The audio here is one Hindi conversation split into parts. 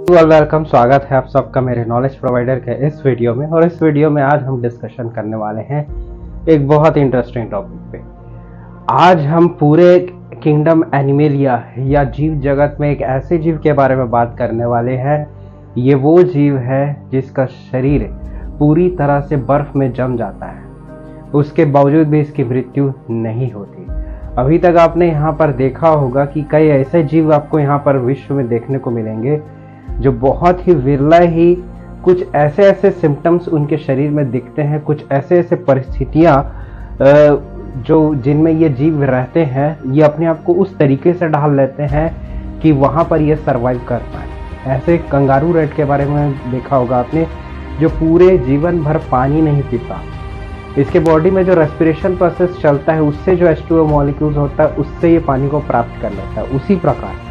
वेलकम, स्वागत है आप सबका मेरे नॉलेज प्रोवाइडर के इस वीडियो में। और इस वीडियो में आज हम डिस्कशन करने वाले हैं एक बहुत इंटरेस्टिंग टॉपिक पे। आज हम पूरे किंगडम एनिमेलिया या जीव जगत में एक ऐसे जीव के बारे में बात करने वाले हैं। ये वो जीव है जिसका शरीर पूरी तरह से बर्फ में जम जाता है, उसके बावजूद भी इसकी मृत्यु नहीं होती। अभी तक आपने यहाँ पर देखा होगा कि कई ऐसे जीव आपको यहाँ पर विश्व में देखने को मिलेंगे जो बहुत ही विरला ही कुछ ऐसे ऐसे सिम्टम्स उनके शरीर में दिखते हैं, कुछ ऐसे ऐसे परिस्थितियाँ जो जिनमें ये जीव रहते हैं, ये अपने आप को उस तरीके से ढाल लेते हैं कि वहाँ पर ये सर्वाइव कर पाए। ऐसे कंगारू रैट के बारे में देखा होगा आपने, जो पूरे जीवन भर पानी नहीं पीता। इसके बॉडी में जो रेस्पिरेशन प्रोसेस चलता है, उससे जो H2O मॉलिक्यूल्स होता है, उससे ये पानी को प्राप्त कर लेता है। उसी प्रकार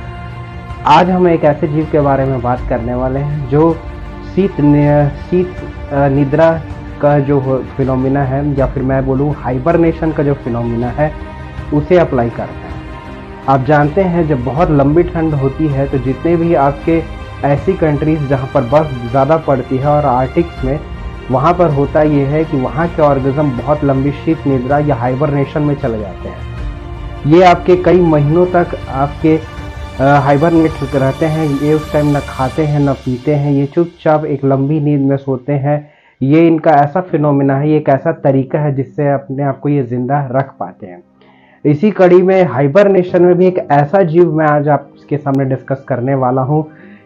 आज हम एक ऐसे जीव के बारे में बात करने वाले हैं जो शीत निद्रा का जो फिनोमिना है, या फिर मैं बोलूँ हाइबरनेशन का जो फिनोमिना है, उसे अप्लाई करता है। आप जानते हैं जब बहुत लंबी ठंड होती है तो जितने भी आपके ऐसी कंट्रीज़ जहाँ पर बर्फ़ ज़्यादा पड़ती है और आर्टिक्स में, वहाँ पर होता ये है कि वहाँ के ऑर्गेनिज्म बहुत लंबी शीत निद्रा या हाइबरनेशन में चले जाते हैं। ये आपके कई महीनों तक आपके हाइबरनेट रहते हैं। ये उस टाइम न खाते हैं न पीते हैं, ये चुपचाप एक लंबी नींद में सोते हैं। ये इनका ऐसा फिनोमिना है, ये एक ऐसा तरीका है जिससे अपने आप को ये जिंदा रख पाते हैं। इसी कड़ी में हाइबरनेशन में भी एक ऐसा जीव मैं आज आपके सामने डिस्कस करने वाला हूँ।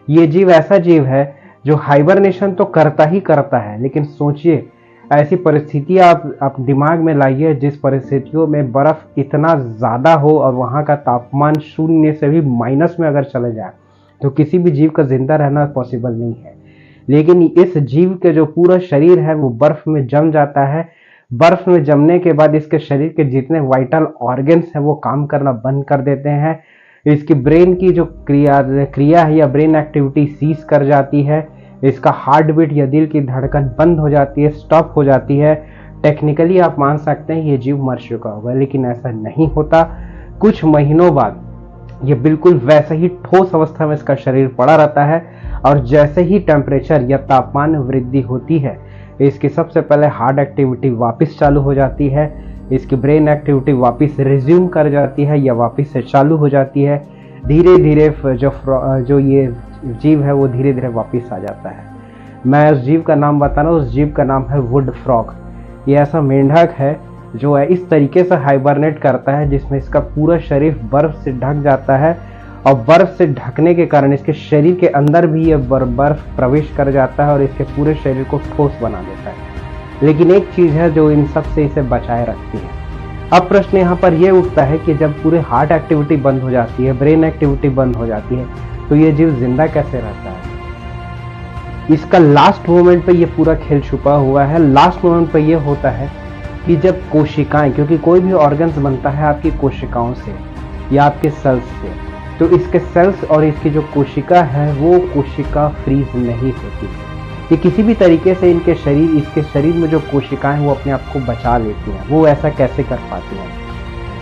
ये जीव ऐसा जीव है जो हाइबरनेशन तो करता ही करता है, लेकिन सोचिए ऐसी परिस्थितियाँ आप दिमाग में लाइए जिस परिस्थितियों में बर्फ़ इतना ज़्यादा हो और वहाँ का तापमान 0 से भी माइनस में अगर चले जाए तो किसी भी जीव का जिंदा रहना पॉसिबल नहीं है। लेकिन इस जीव के जो पूरा शरीर है वो बर्फ़ में जम जाता है। बर्फ़ में जमने के बाद इसके शरीर के जितने वाइटल ऑर्गन्स हैं वो काम करना बंद कर देते हैं। इसकी ब्रेन की जो क्रिया है या ब्रेन एक्टिविटी सीज कर जाती है। इसका हार्ट बीट या दिल की धड़कन बंद हो जाती है, स्टॉप हो जाती है। टेक्निकली आप मान सकते हैं ये जीव मर चुका होगा, लेकिन ऐसा नहीं होता। कुछ महीनों बाद ये बिल्कुल वैसे ही ठोस अवस्था में इसका शरीर पड़ा रहता है, और जैसे ही टेम्परेचर या तापमान वृद्धि होती है, इसकी सबसे पहले हार्ट एक्टिविटी वापस चालू हो जाती है, इसकी ब्रेन एक्टिविटी वापस रिज्यूम कर जाती है या वापस से चालू हो जाती है। धीरे धीरे जो ये जीव है वो धीरे धीरे वापस आ जाता है। मैं उस जीव का नाम बता रहा हूँ, उस जीव का नाम है वुड फ्रॉग। ये ऐसा मेंढक है जो है इस तरीके से हाइबरनेट करता है जिसमें इसका पूरा शरीर बर्फ से ढक जाता है, और बर्फ से ढकने के कारण इसके शरीर के अंदर भी ये बर्फ प्रवेश कर जाता है और इसके पूरे शरीर को ठोस बना देता है। लेकिन एक चीज़ है जो इन सब से इसे बचाए रखती है। अब प्रश्न यहाँ पर यह उठता है कि जब पूरे हार्ट एक्टिविटी बंद हो जाती है, ब्रेन एक्टिविटी बंद हो जाती है, तो ये जीव जिंदा कैसे रहता है? इसका लास्ट मोमेंट पे ये पूरा खेल छुपा हुआ है। लास्ट मोमेंट पे ये होता है कि जब कोशिकाएं, क्योंकि कोई भी ऑर्गन्स बनता है आपकी कोशिकाओं से या आपके सेल्स से, तो इसके सेल्स और इसकी जो कोशिका है वो कोशिका फ्रीज नहीं होती। ये किसी भी तरीके से इसके शरीर में जो कोशिकाएं वो अपने आप को बचा लेती हैं। वो ऐसा कैसे कर पाती हैं?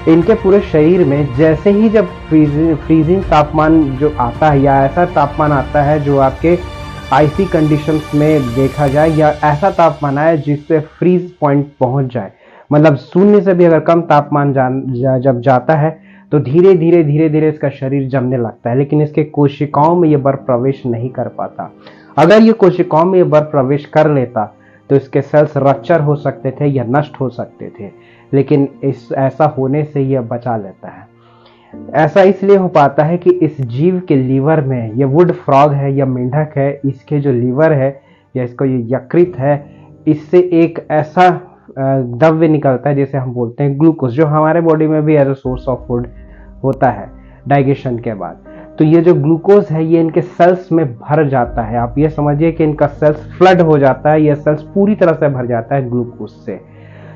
इनके पूरे शरीर में जैसे ही जब फ्रीजिंग तापमान जो आता है, या ऐसा तापमान आता है जो आपके आईसी कंडीशंस में देखा जाए, या ऐसा तापमान आए जिससे फ्रीज पॉइंट पहुंच जाए, मतलब 0 से भी अगर कम तापमान जब जाता है तो धीरे धीरे इसका शरीर जमने लगता है। लेकिन इसके कोशिकाओं में ये बर्फ प्रवेश नहीं कर पाता। अगर ये कोशिकाओं में ये बर्फ प्रवेश कर लेता तो इसके सेल्स रप्चर हो सकते थे या नष्ट हो सकते थे, लेकिन ऐसा होने से यह बचा लेता है। ऐसा इसलिए हो पाता है कि इस जीव के लीवर में, ये वुड फ्रॉग है या मेंढक है, इसके जो लीवर है या इसको ये यकृत है, इससे एक ऐसा द्रव्य निकलता है जिसे हम बोलते हैं ग्लूकोज, जो हमारे बॉडी में भी as a source of food होता है डाइजेशन के बाद। तो ये जो ग्लूकोज है ये इनके सेल्स में भर जाता है। आप ये समझिए कि इनका सेल्स फ्लड हो जाता है, ये सेल्स पूरी तरह से भर जाता है ग्लूकोज से।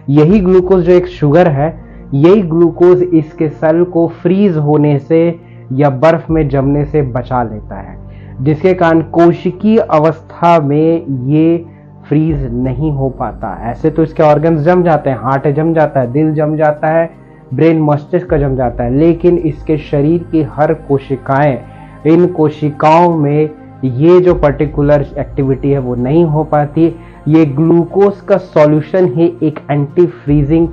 यही ग्लूकोज जो एक शुगर है, यही ग्लूकोज इसके सेल को फ्रीज होने से या बर्फ में जमने से बचा लेता है, जिसके कारण कोशिकीय अवस्था में ये फ्रीज नहीं हो पाता। ऐसे तो इसके ऑर्गन्स जम जाते हैं, हार्ट जम जाता है, दिल जम जाता है, ब्रेन मस्तिष्क का जम जाता है, लेकिन इसके शरीर की हर कोशिकाएं, इन कोशिकाओं में ये जो पर्टिकुलर एक्टिविटी है वो नहीं हो पाती। ये ग्लूकोज का सॉल्यूशन ही एक एंटी फ्रीजिंग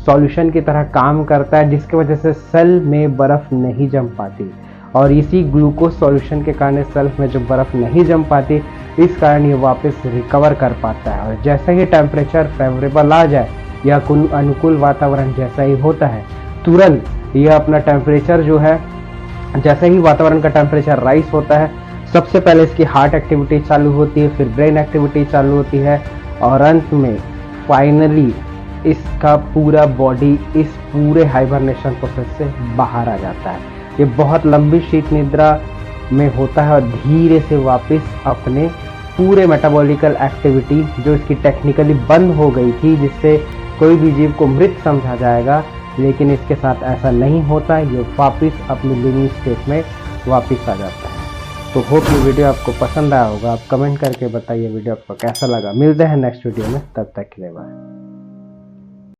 सॉल्यूशन की तरह काम करता है, जिसकी वजह से सेल में बर्फ नहीं जम पाती, और इसी ग्लूकोज सॉल्यूशन के कारण सेल में जो बर्फ नहीं जम पाती, इस कारण ये वापस रिकवर कर पाता है। और जैसे ही टेम्परेचर फेवरेबल आ जाए या अनुकूल वातावरण जैसा ही होता है, तुरंत ये अपना टेम्परेचर जो है, जैसे ही वातावरण का टेम्परेचर राइज होता है, सबसे पहले इसकी हार्ट एक्टिविटी चालू होती है, फिर ब्रेन एक्टिविटी चालू होती है, और अंत में फाइनली इसका पूरा बॉडी इस पूरे हाइबरनेशन प्रोसेस से बाहर आ जाता है। ये बहुत लंबी शीत निद्रा में होता है और धीरे से वापस अपने पूरे मेटाबॉलिकल एक्टिविटी जो इसकी टेक्निकली बंद हो गई थी, जिससे कोई भी जीव को मृत समझा जाएगा, लेकिन इसके साथ ऐसा नहीं होता है। ये वापस अपनी लिविंग स्टेट में वापस आ जाता है। तो होप ये वीडियो आपको पसंद आया होगा। आप कमेंट करके बताइए वीडियो आपको कैसा लगा। मिलते हैं नेक्स्ट वीडियो में, तब तक के लिए बाय।